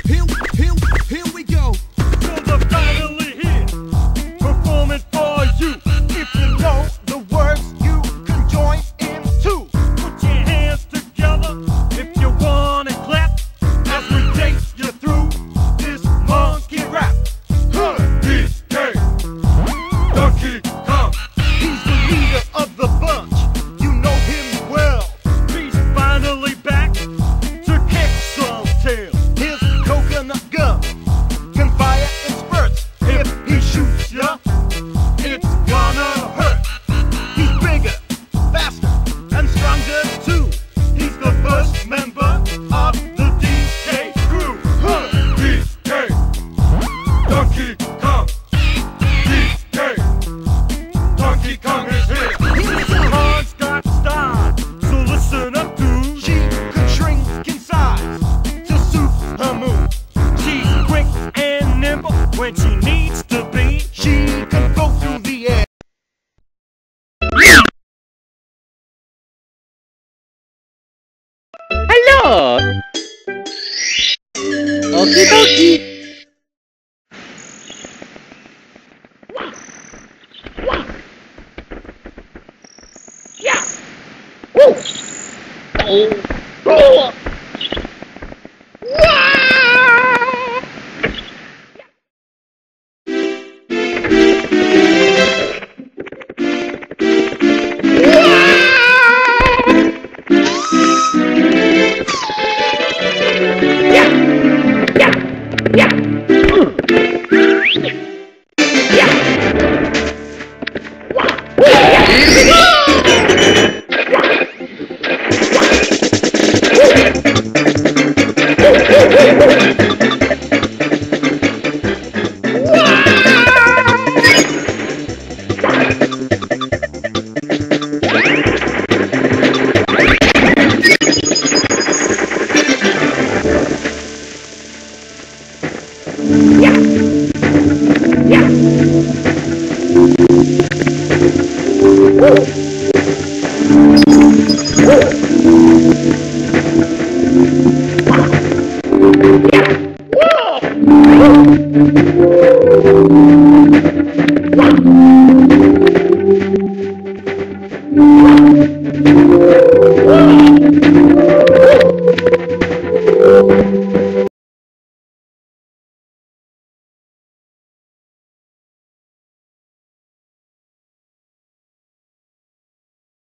Here we go. So they're finally here, performing for you. If you know the words, you can join in too. Put your hands together if you want to clap as we take you through this monkey rap. D.K. Donkey Kong. He's the leader of the bunch. You know him well. He's finally back to kick some tail. His coconut gun can fire in spurts. If he shoots ya, it's gonna hurt. He's bigger, faster, and stronger too. He's the first member of the DK crew. DK, Donkey Kong. DK, Donkey Kong is here. Kong's got style, so listen up, dude. She can shrink in size to suit her mood. She's quick and nimble when she needs to be. She can go through the air. Hello! Okie dokie! Yeah! Woo! Oh! Oh! Woo!